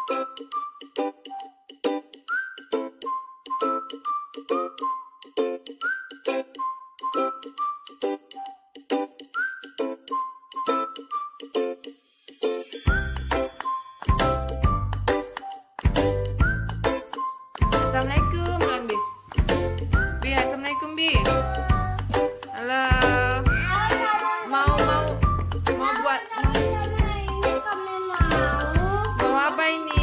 Assalamualaikum, bilang Bi. Bi, assalamualaikum Bi. Halo. Mau buat mau apa ini?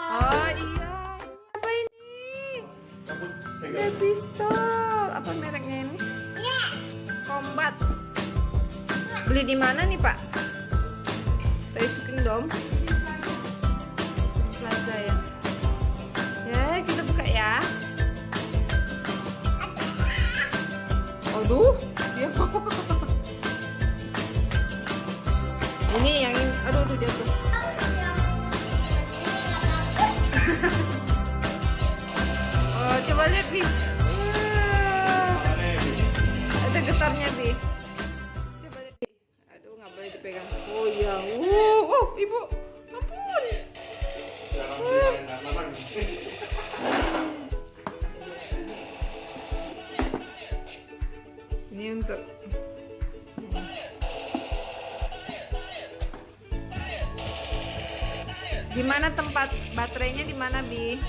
Oh iya, apa ini? Pistol. Apa mereknya ini? Combat. Beli di mana nih Pak? Toys Kingdom. Plaza ya. Ya, kita buka ya. Aduh, dia mau. Ini yang ini. Aduh, jatuh. Oh, coba lihat Bi. Ada getarnya Bi. Coba lihat Bi. Aduh, nggak boleh dipegang. Oh iya. Ibu. Ampun. Ini untuk di mana tempat baterainya, di mana Bi?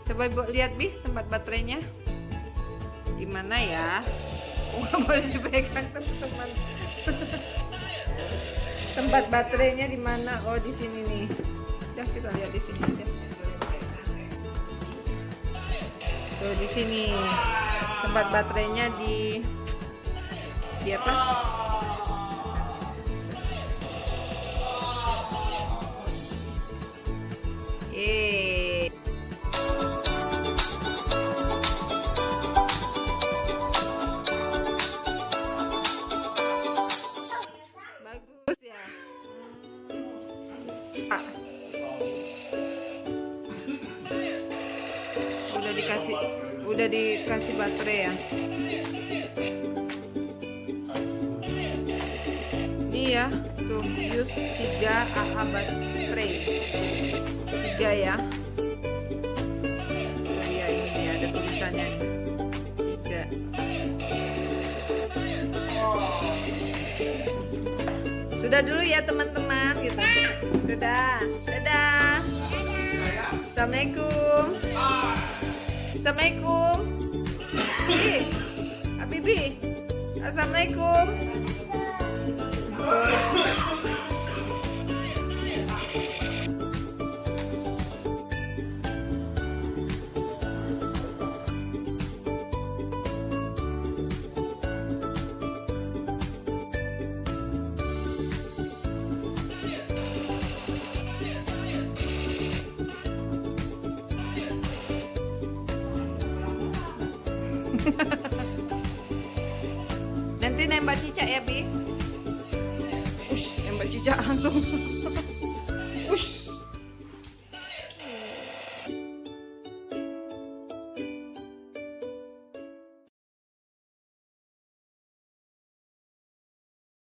Coba Ibu lihat Bi, tempat baterainya di mana ya? Nggak boleh dipegang teman-teman. Tempat baterainya di mana? Oh, di sini nih. Ya, kita lihat di sini aja. Tuh di sini. Tempat baterainya di apa? Bagus ya. Udah dikasih baterai ya. Ini ya, tuh use 3 AA baterai. 3 ya. Oh iya, ini ya, ada tulisannya nih. 3. Sudah dulu ya teman-teman gitu. Sudah. Dadah. Assalamualaikum. Assalamualaikum. Bibi. Assalamualaikum. Nanti nembak cicak ya Bi. Nembak cicak langsung.